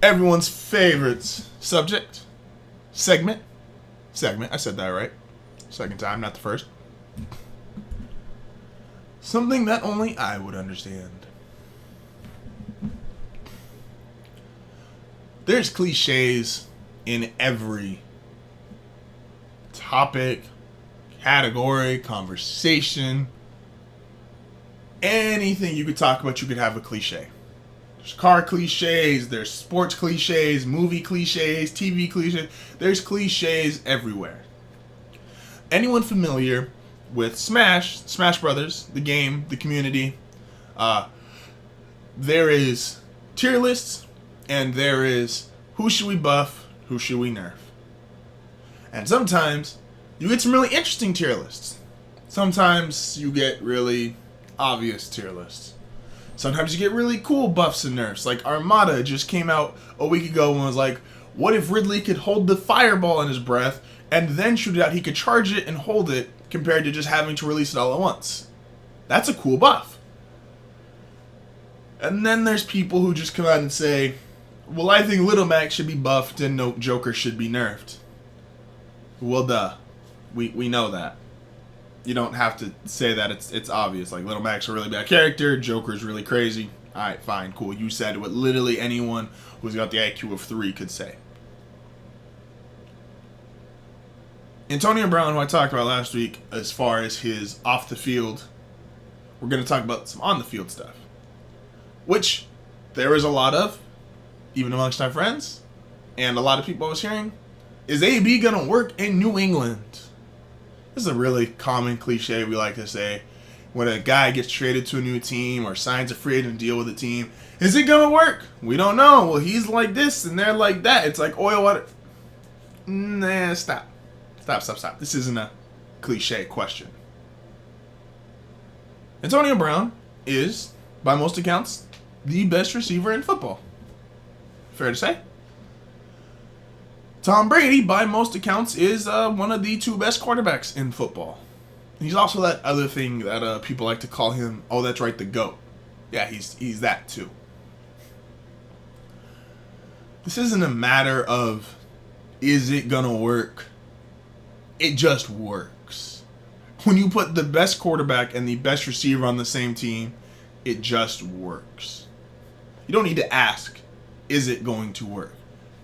Everyone's favorite subject, segment. I said that right. Second time, not the first. Something that only I would understand. There's cliches in every topic, category, conversation. Anything you could talk about, you could have a cliche. There's car cliches, there's sports cliches, movie cliches, TV cliches. There's cliches everywhere. Anyone familiar with Smash Brothers, the game, the community, there is tier lists, and there is who should we buff, who should we nerf. And sometimes you get some really interesting tier lists. Sometimes you get really obvious tier lists. Sometimes you get really cool buffs and nerfs. Like Armada just came out a week ago and was like, what if Ridley could hold the fireball in his breath and then shoot it out? He could charge it and hold it compared to just having to release it all at once. That's a cool buff. And then there's people who just come out and say, well, I think Little Mac should be buffed and no Joker should be nerfed. Well, duh. We know that. You don't have to say that. It's obvious. Like, Little Mac's a really bad character. Joker's really crazy. Alright, fine, cool. You said what literally anyone who's got the IQ of 3 could say. Antonio Brown, who I talked about last week, as far as his off the field, we're going to talk about some on the field stuff. Which there is a lot of, even amongst my friends, and a lot of people I was hearing. Is AB going to work in New England? This is a really common cliche we like to say. When a guy gets traded to a new team or signs a free agent deal with a team, is it going to work? We don't know. Well, he's like this and they're like that. It's like oil water. Nah, stop. This isn't a cliche question. Antonio Brown is, by most accounts, the best receiver in football. Fair to say? Tom Brady, by most accounts, is one of the 2 best quarterbacks in football. He's also that other thing that people like to call him, oh, that's right, the GOAT. Yeah, he's that too. This isn't a matter of, is it gonna work? It just works. When you put the best quarterback and the best receiver on the same team, it just works. You don't need to ask, is it going to work?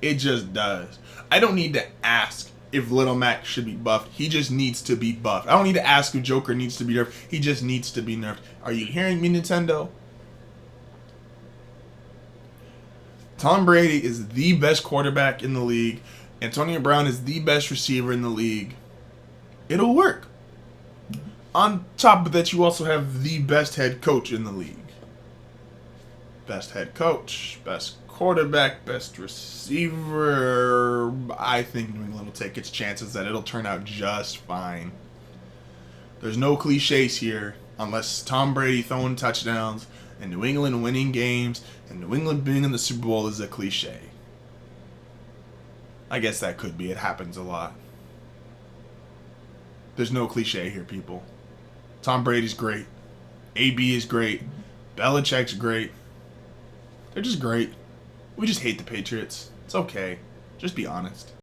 It just does. I don't need to ask if Little Mac should be buffed. He just needs to be buffed. I don't need to ask if Joker needs to be nerfed. He just needs to be nerfed. Are you hearing me, Nintendo? Tom Brady is the best quarterback in the league. Antonio Brown is the best receiver in the league. It'll work. On top of that, you also have the best head coach in the league. Best head coach, best quarterback, best receiver. I think New England will take its chances that it'll turn out just fine. There's no cliches here unless Tom Brady throwing touchdowns and New England winning games and New England being in the Super Bowl is a cliche. I guess that could be. It happens a lot. There's no cliche here, people. Tom Brady's great. AB is great. Belichick's great. They're just great. We just hate the Patriots. It's okay. Just be honest.